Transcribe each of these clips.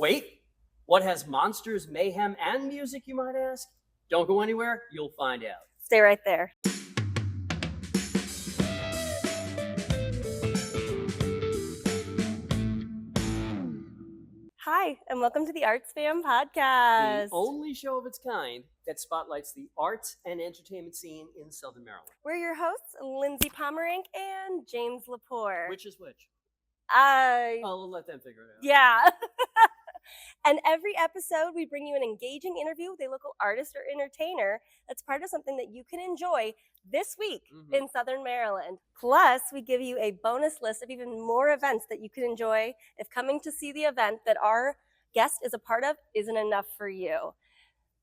Wait, what has monsters, mayhem, and music, you might ask? Don't go anywhere, you'll find out. Stay right there. Hi, and welcome to the ArtsFam podcast. The only show of its kind that spotlights the arts and entertainment scene in Southern Maryland. We're your hosts, Lindsey, Pommerenck, and James LePore. Which is which? I'll let them figure it out. Yeah. And every episode, we bring you an engaging interview with a local artist or entertainer that's part of something that you can enjoy this week in Southern Maryland. Plus, we give you a bonus list of even more events that you can enjoy if coming to see the event that our guest is a part of isn't enough for you.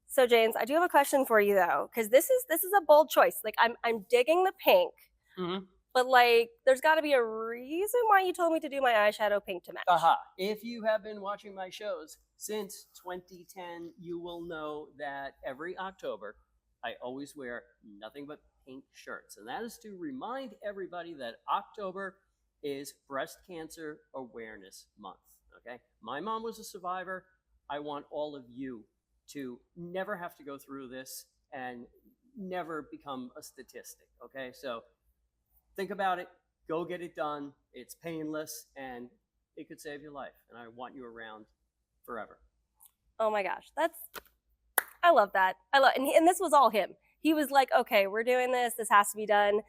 So, James, I do have a question for you, though, because this is a bold choice. Like, I'm digging the pink. But, like, there's got to be a reason why you told me to do my eyeshadow pink to match. If you have been watching my shows since 2010, you will know that every October, I always wear nothing but pink shirts. And that is to remind everybody that October is Breast Cancer Awareness Month, okay? My mom was a survivor. I want all of you to never have to go through this and never become a statistic, okay? So think about it, go get it done. It's painless and it could save your life. And I want you around forever. Oh my gosh, I love that. And this was all him. He was like, okay, we're doing this. This has to be done.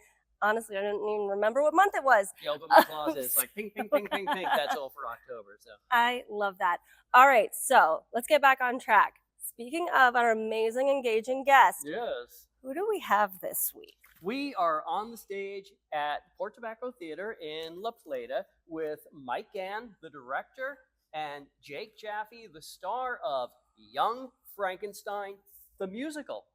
Honestly, I don't even remember what month it was. Yeah, open my closet. It's like pink, pink, pink, pink, pink. That's all for October. So I love that. All right, so let's get back on track. Speaking of our amazing, engaging guest, yes, who do we have this week? We are on the stage at Port Tobacco Theater in La Plata with Mike Gann, the director, and Jake Jaffe, the star of Young Frankenstein, the musical.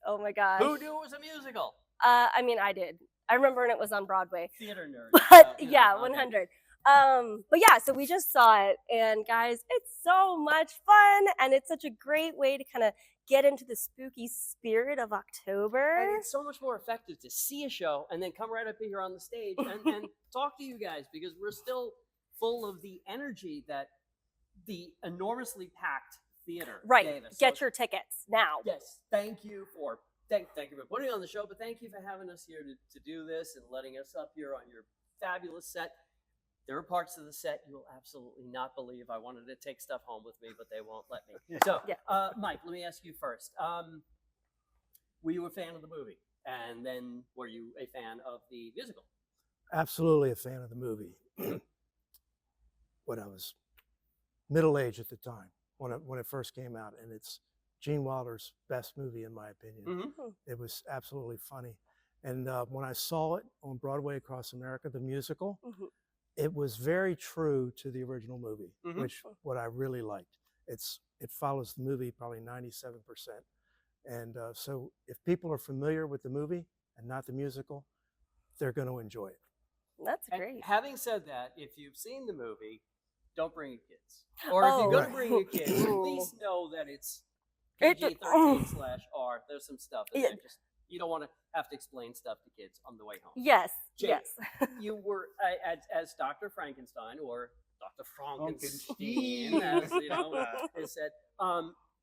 Oh my gosh. Who knew it was a musical? I mean, I did. I remember when it was on Broadway. Theater nerd. But yeah, 100. But yeah, so we just saw it, and guys, it's so much fun, and it's such a great way to kind of get into the spooky spirit of October. And it's so much more effective to see a show and then come right up here on the stage and talk to you guys, because we're still full of the energy that the enormously packed theater gave us. Get your tickets now. Yes, thank you for putting on the show, but thank you for having us here to do this and letting us up here on your fabulous set. There are parts of the set you will absolutely not believe. I wanted to take stuff home with me, but they won't let me. So, Mike, let me ask you first. Were you a fan of the movie? And then were you a fan of the musical? Absolutely a fan of the movie. When I was middle-aged at the time, when it first came out, and it's Gene Wilder's best movie, in my opinion. It was absolutely funny. And when I saw it on Broadway across America, the musical, it was very true to the original movie, which what I really liked. It follows the movie probably 97%. And so if people are familiar with the movie and not the musical, they're going to enjoy it. That's great. And having said that, if you've seen the movie, don't bring your kids. Or if you're going to bring your kids, at least know that it's PG-13/R. There's some stuff in there. You don't want to have to explain stuff to kids on the way home. Yes, Jake, yes. You were, as Dr. Frankenstein, or Dr. Frankenstein, as you know, is said,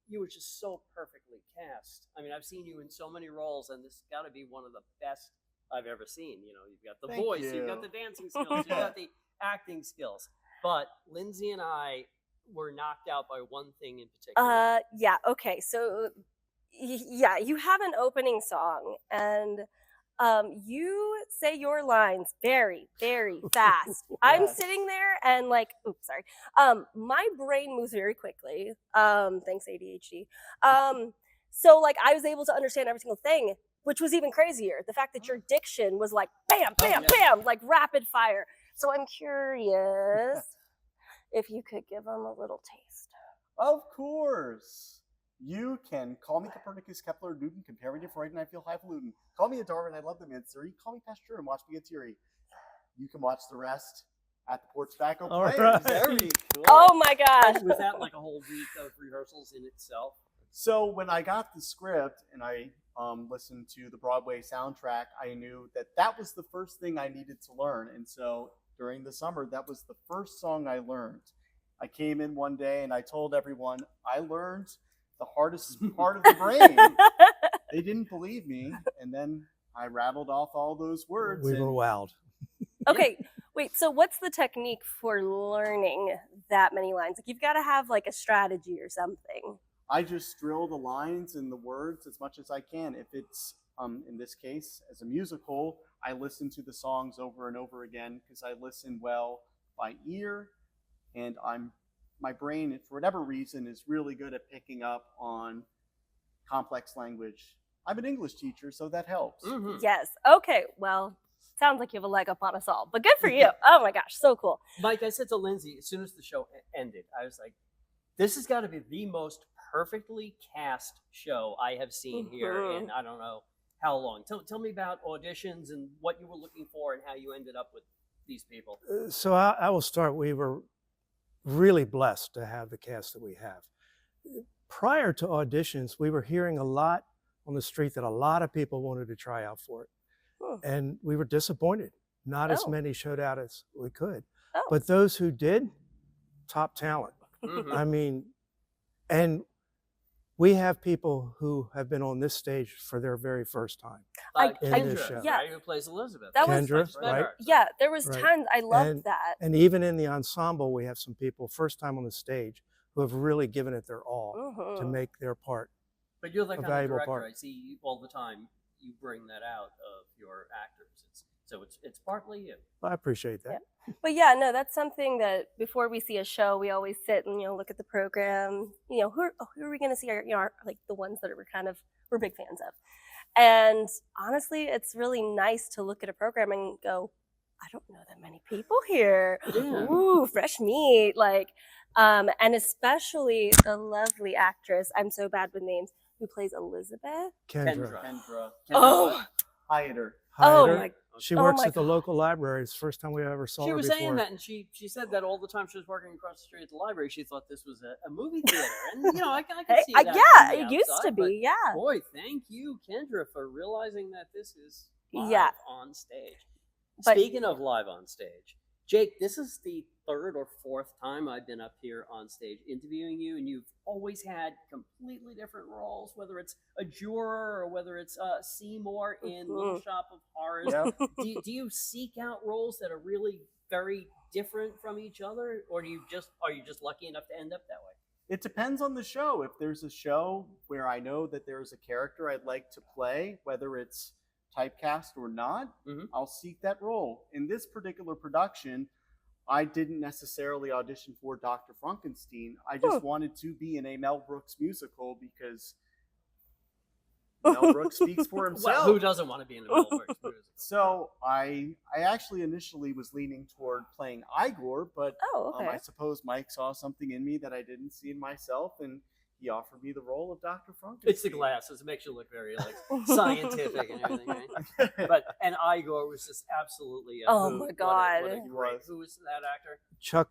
you were just so perfectly cast. I mean, I've seen you in so many roles, and this has got to be one of the best I've ever seen. You know, you've got the voice, you've got the dancing skills, you've got the acting skills. But Lindsey and I were knocked out by one thing in particular. Yeah, okay. So, yeah, you have an opening song, and you say your lines very, very fast. I'm sitting there and like, oops, sorry. My brain moves very quickly. Thanks, ADHD. So like I was able to understand every single thing, which was even crazier. The fact that your diction was like bam, bam, bam, like rapid fire. So I'm curious if you could give them a little taste. Of course. You can call me Copernicus, Kepler, Newton, compare me to Freud, and I feel highfalutin. Call me a Darwin, I love the mystery. Call me Pasteur and watch me get teary. You can watch the rest at the Port Tobacco Play. Right. Very cool. Oh my gosh. Was that like a whole week of rehearsals in itself? So when I got the script and I listened to the Broadway soundtrack, I knew that that was the first thing I needed to learn. And so during the summer, that was the first song I learned. I came in one day and I told everyone I learned the hardest part of the brain. They didn't believe me, and then I rattled off all those words. We were wowed. Okay, wait. So what's the technique for learning that many lines? Like you've got to have like a strategy or something. I just drill the lines and the words as much as I can. If it's in this case as a musical, I listen to the songs over and over again because I listen well by ear, and my brain, for whatever reason, is really good at picking up on complex language. I'm an English teacher, so that helps. Mm-hmm. Yes. Okay. Well, sounds like you have a leg up on us all, but good for you. Oh my gosh, so cool. Mike, I said to Lindsey as soon as the show ended, I was like, this has got to be the most perfectly cast show I have seen here in I don't know how long. Tell me about auditions and what you were looking for and how you ended up with these people. So I will start. We were really blessed to have the cast that we have. Prior to auditions, we were hearing a lot on the street that a lot of people wanted to try out for it. And we were disappointed. Not as many showed out as we could. But those who did, top talent. I mean, and we have people who have been on this stage for their very first time. In this show. Yeah, right, who plays Elizabeth. That Kendra, was right? Yeah, there was Right. tons. I loved that. And even in the ensemble, we have some people first time on the stage who have really given it their all to make their part. But you're the a kind of valuable director part. I see you all the time. You bring that out of your actors. It's partly you. I appreciate that. But yeah, no, that's something that before we see a show, we always sit and look at the program. Who are we going to see? Our like the ones that we're big fans of. And honestly, it's really nice to look at a program and go, I don't know that many people here. Yeah. Ooh, fresh meat, and especially the lovely actress. I'm so bad with names. Who plays Elizabeth? Kendra. Kendra. Oh, Hyder. oh Hyder. my. She Oh works my at the local library. It's the first time we ever saw She her was before. saying that, and she said that all the time she was working across the street at the library. She thought this was a movie theater, and I can see that. Yeah, from it the used outside, to be. but Yeah. boy, thank you, Kendra, for realizing that this is live Yeah. on stage. But- Speaking of live on stage, Jake, this is the third or fourth time I've been up here on stage interviewing you, and you've always had completely different roles, whether it's a juror or whether it's Seymour in Little Shop of Horrors. Yep. Do you seek out roles that are really very different from each other, or are you just lucky enough to end up that way? It depends on the show. If there's a show where I know that there's a character I'd like to play, whether it's typecast or not, I'll seek that role. In this particular production, I didn't necessarily audition for Dr. Frankenstein. I just wanted to be in a Mel Brooks musical because Mel Brooks speaks for himself. Well, who doesn't want to be in a Mel Brooks musical? So I actually initially was leaning toward playing Igor, but I suppose Mike saw something in me that I didn't see in myself, and he offered me the role of Dr. Frankenstein. It's the glasses. It makes you look very scientific and everything, right? And Igor was just absolutely a Oh hoot. my God. What a great, who was that actor? Chuck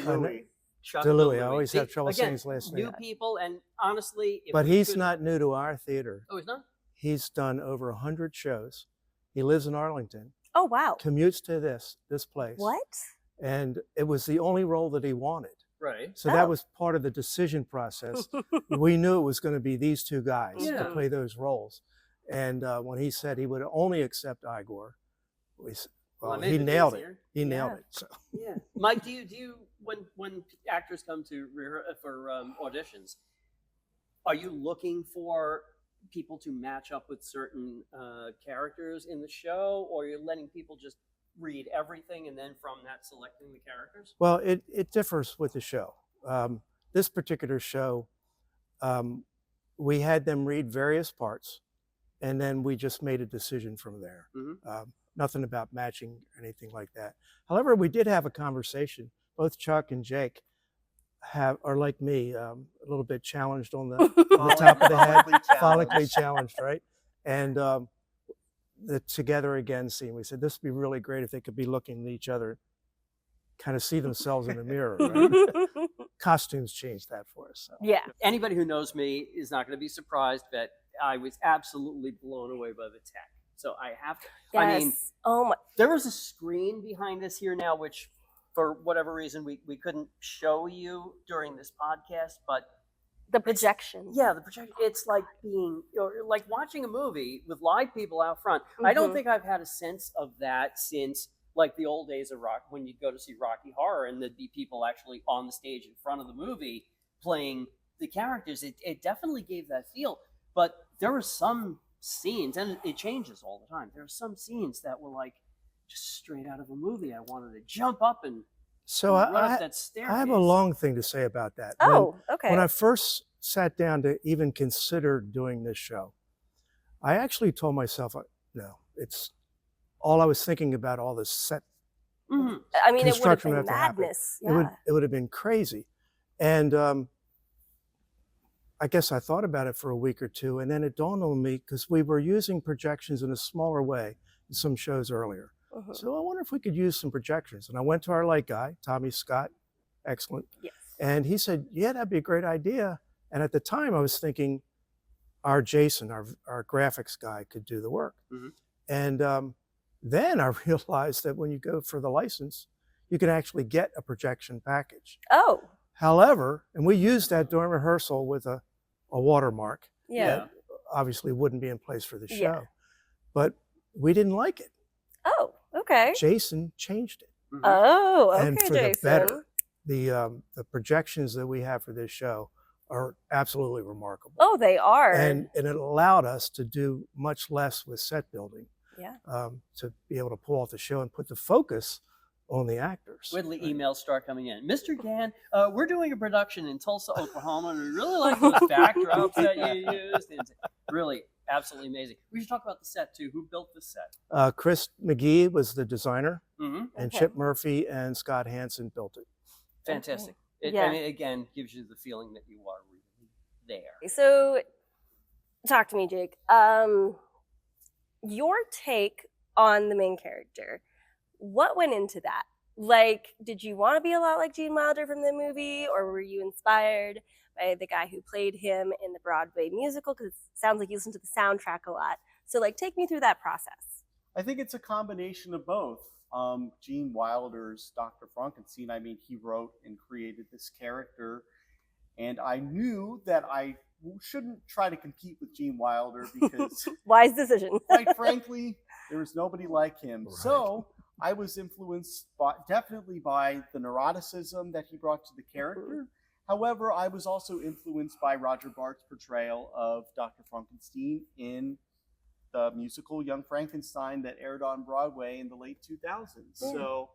Louis. Chuck DeLuey. DeLuey. I always See, have trouble saying again, his last name. New people, and honestly, if But we he's could- not new to our theater. Oh, he's not. He's done over 100 shows. He lives in Arlington, Oh wow. commutes to this place. What? And it was the only role that he wanted. Right. So that was part of the decision process. We knew it was going to be these two guys to Yeah. play those roles. And when he said he would only accept Igor, Well, it he made it nailed it. easier. He nailed it. So. Yeah, Mike, do you when actors come to for auditions, are you looking for people to match up with certain characters in the show, or are you letting people just read everything and then from that selecting the characters? Well, it differs with the show. This particular show, we had them read various parts, and then we just made a decision from there. Nothing about matching or anything like that. However, we did have a conversation. Both Chuck and Jake are like me, a little bit challenged on the top of the head, follically challenged, right? And the together again scene, we said this would be really great if they could be looking at each other, kind of see themselves in the mirror. Right? Costumes changed that for us. So. Yeah. Anybody who knows me is not going to be surprised that I was absolutely blown away by the tech. So I have to. Yes. I mean, oh my. there is a screen behind us here now, which for whatever reason, we couldn't show you during this podcast, but The projection. yeah, the projection. It's like like watching a movie with live people out front. I don't think I've had a sense of that since like the old days of rock, when you'd go to see Rocky Horror and there'd be people actually on the stage in front of the movie playing the characters. It definitely gave that feel. But there were some scenes, and it changes all the time. There are some scenes that were like just straight out of a movie. I wanted to jump up and run up that staircase. I have a long thing to say about that. Okay. When I first sat down to even consider doing this show, I actually told myself, no, it's all I was thinking about, all this set I mean, it would have construction been would have to happen. madness. Yeah. It would have been crazy. And I guess I thought about it for a week or two, and then it dawned on me, because we were using projections in a smaller way in some shows earlier. So I wonder if we could use some projections. And I went to our light guy, Tommy Scott, excellent. Yes. And he said, yeah, that'd be a great idea. And at the time I was thinking our Jason, our graphics guy, could do the work. And then I realized that when you go for the license, you can actually get a projection package. Oh. However, and we used that during rehearsal with a watermark. Yeah. That obviously wouldn't be in place for the show. Yeah. But we didn't like it. Oh, okay. Jason changed it. Oh, okay, And for Jason. the better. The projections that we have for this show are absolutely remarkable. Oh, they are. And it allowed us to do much less with set building. Yeah. To be able to pull off the show and put the focus on the actors. Wait till the emails start coming in. Mr. Gann, we're doing a production in Tulsa, Oklahoma, and we really like those backdrops that you used. It's really absolutely amazing. We should talk about the set too. Who built the set? Chris McGee was the designer, and Okay. Chip Murphy and Scott Hansen built it. Fantastic. It, Yeah. I mean, again, gives you the feeling that you are really there. So, talk to me, Jake. Your take on the main character. What went into that? Like, did you want to be a lot like Gene Wilder from the movie, or were you inspired by the guy who played him in the Broadway musical? Because it sounds like you listen to the soundtrack a lot. So, like, take me through that process. I think it's a combination of both. Gene Wilder's Dr. Frankenstein, I mean, he wrote and created this character, and I knew that I shouldn't try to compete with Gene Wilder because, Wise decision. quite frankly, there was nobody like him. Right. So I was influenced definitely by the neuroticism that he brought to the character. However, I was also influenced by Roger Bart's portrayal of Dr. Frankenstein in the musical Young Frankenstein that aired on Broadway in the late 2000s. So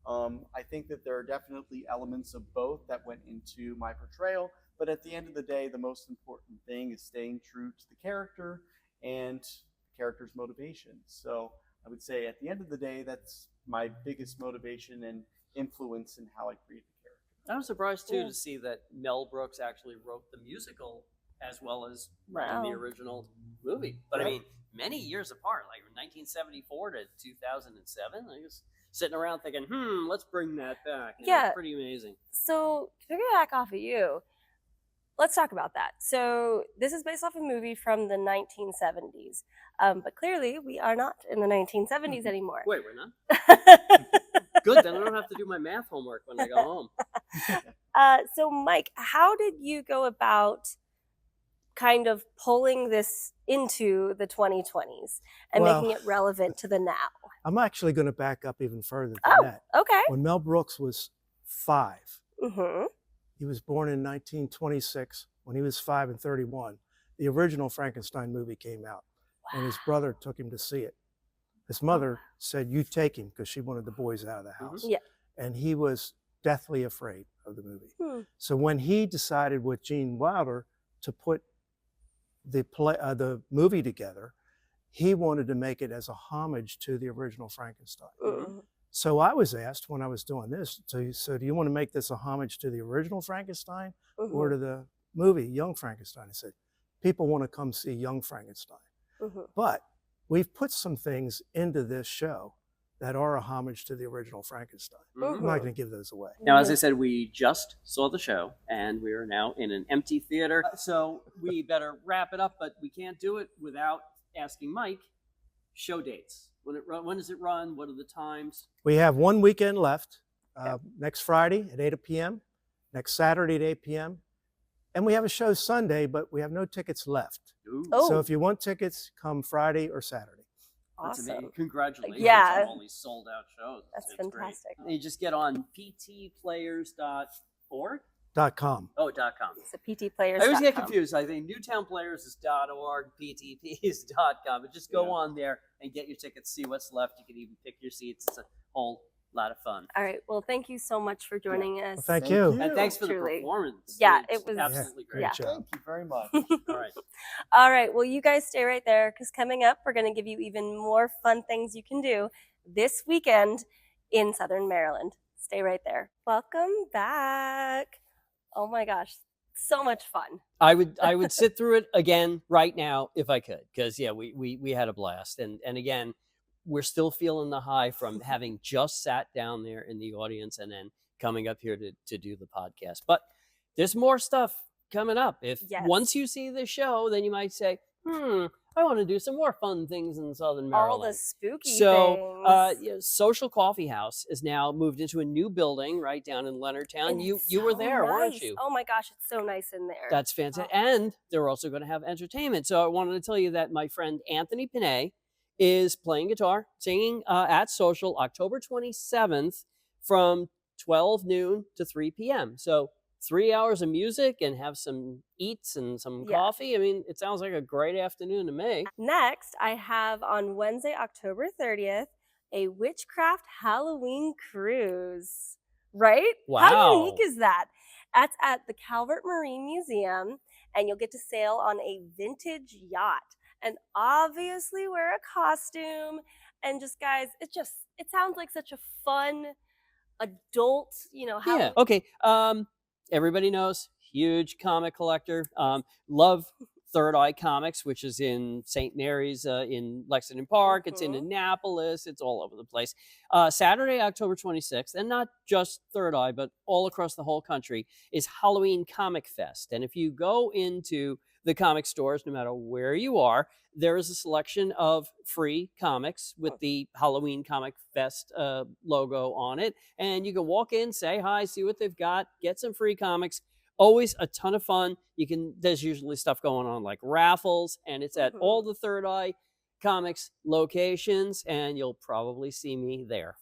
I think that there are definitely elements of both that went into my portrayal. But at the end of the day, the most important thing is staying true to the character and the character's motivations. So I would say at the end of the day, that's my biggest motivation and influence in how I create the character. I was surprised too to see that Mel Brooks actually wrote the musical as well as writing the original movie. But I mean, many years apart, like from 1974 to 2007, I was sitting around thinking, let's bring that back. And Yeah. It's pretty amazing. So, to figure back off of you, let's talk about that. So, this is based off a movie from the 1970s. But clearly, we are not in the 1970s anymore. Wait, we're not? Good, then I don't have to do my math homework when I go home. So, Mike, how did you go about kind of pulling this into the 2020s and Well, making it relevant to the now? I'm actually going to back up even further than Oh, that. okay. When Mel Brooks was 5, Mm-hmm. he was born in 1926. When he was 5 and 31, the original Frankenstein movie came out, and his brother took him to see it. His mother said, "You take him," because she wanted the boys out of the house. Yeah. And he was deathly afraid of the movie. Hmm. So when he decided with Gene Wilder to put the movie together, he wanted to make it as a homage to the original Frankenstein. Mm-hmm. So I was asked when I was doing this, so do you want to make this a homage to the original Frankenstein or to the movie Young Frankenstein? I said, people want to come see Young Frankenstein. Mm-hmm. But we've put some things into this show that are a homage to the original Frankenstein. I'm not going to give those away. Now, as I said, we just saw the show, and we are now in an empty theater. So we better wrap it up, but we can't do it without asking Mike, show dates. When does it run? What are the times? We have one weekend left. next Friday at 8 p.m., next Saturday at 8 p.m. And we have a show Sunday, but we have no tickets left. Ooh, Oh. So if you want tickets, come Friday or Saturday. that's amazing. Awesome. Congratulations Yeah. on all these sold out shows. That's It's great. fantastic. You just get on ptplayers.org. .com. Oh, .com. So PTPlayers. I always get confused. I think NewtownPlayers is .org, PTP is.com. But just go on there and get your tickets, see what's left. You can even pick your seats. It's a whole lot of fun. All right. Well, thank you so much for joining us. Well, thank you. And thanks for the Truly. performance. Yeah, It's it was- absolutely Great great. job. Thank you very much. All right. All right. Well, you guys stay right there because coming up, we're going to give you even more fun things you can do this weekend in Southern Maryland. Stay right there. Welcome back. Oh my gosh. So much fun. I would sit through it again right now if I could, because we had a blast, and again, we're still feeling the high from having just sat down there in the audience and then coming up here to do the podcast. But there's more stuff coming up. If Yes. once you see the show, then you might say, I want to do some more fun things in Southern Maryland. All the spooky So, things. Social Coffee House is now moved into a new building right down in Leonardtown. And You so were there, weren't nice. you? Oh my gosh, it's so nice in there. That's fantastic. And they're also going to have entertainment. So I wanted to tell you that my friend Anthony Panay is playing guitar, singing at Social October 27th from 12 noon to 3 p.m. So 3 hours of music and have some eats and some Yeah. coffee. I mean, it sounds like a great afternoon to me. Next, I have on Wednesday, October 30th, a witchcraft Halloween cruise. Right? How Wow. unique is that? That's at the Calvert Marine Museum, and you'll get to sail on a vintage yacht and obviously wear a costume. And just, guys, it sounds like such a fun adult, Yeah. Halloween. Okay. Everybody knows, huge comic collector. Love Third Eye Comics, which is in St. Mary's in Lexington Park. It's in Mhm. Annapolis. It's all over the place. Saturday, October 26th, and not just Third Eye, but all across the whole country, is Halloween Comic Fest. And if you go into the comic stores, no matter where you are, there is a selection of free comics with the Halloween Comic Fest logo on it. And you can walk in, say hi, see what they've got, get some free comics. Always a ton of fun. There's usually stuff going on like raffles, and it's at all the Third Eye Comics locations, and you'll probably see me there.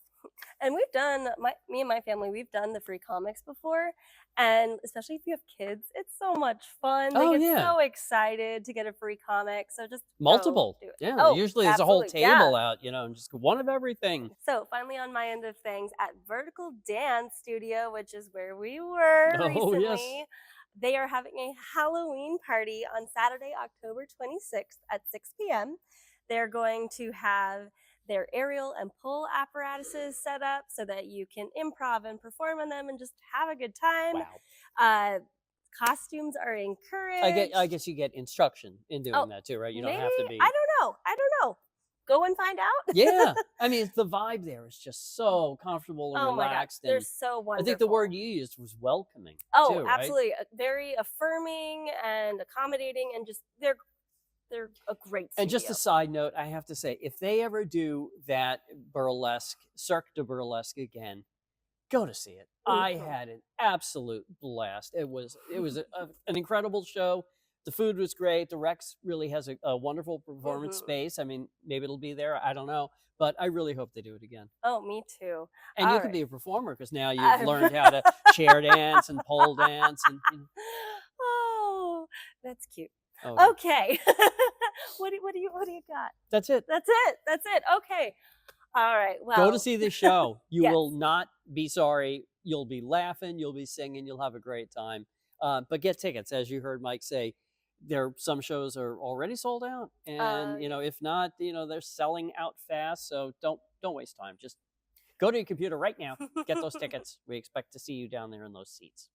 And we've done, me and my family, we've done the free comics before. And especially if you have kids, it's so much fun. They Oh, get yeah. so excited to get a free comic. So just go Multiple. do it. Yeah. Oh, Usually there's a whole absolutely, yeah. table out, and just one of everything. So finally on my end of things, at Vertical Dance Studio, which is where we were Oh, recently, yes. they are having a Halloween party on Saturday, October 26th at 6 p.m. They're going to have their aerial and pull apparatuses set up so that you can improv and perform on them and just have a good time. Wow. Costumes are encouraged. I guess you get instruction in doing Oh, that too, right? You Maybe, don't have to be. I don't know. Go and find out. Yeah. I mean, the vibe there is just so comfortable and Oh my God, relaxed. they're And so I wonderful. think the word you used was welcoming. Oh, too, right? absolutely. Very affirming and accommodating, and just they're a great studio. And just a side note, I have to say, if they ever do that burlesque, Cirque du Burlesque again, go to see it. I Mhm. had an absolute blast. It was an incredible show. The food was great. The Rex really has a wonderful performance Mhm. space. I mean, maybe it'll be there. I don't know. But I really hope they do it again. Oh, me too. And you All can right. be a performer because now you've learned how to chair dance and pole dance. And Oh, that's cute. oh, yeah. Okay. What do you got? That's it. That's it. Okay. All right. Well, Go to see this show. You Yes. will not be sorry. You'll be laughing. You'll be singing. You'll have a great time. But get tickets. As you heard Mike say, some shows are already sold out. And, if not, they're selling out fast. So don't waste time. Just go to your computer right now. Get those tickets. We expect to see you down there in those seats.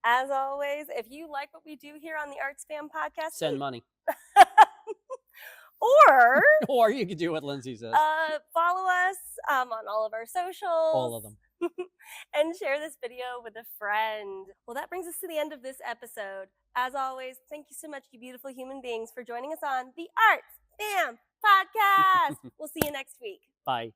As always, if you like what we do here on the ArtsFam podcast, Send money. or Or you could do what Lindsey says. follow us on all of our socials. All of them. And share this video with a friend. Well, that brings us to the end of this episode. As always, thank you so much, you beautiful human beings, for joining us on the ArtsFam podcast. We'll see you next week. Bye.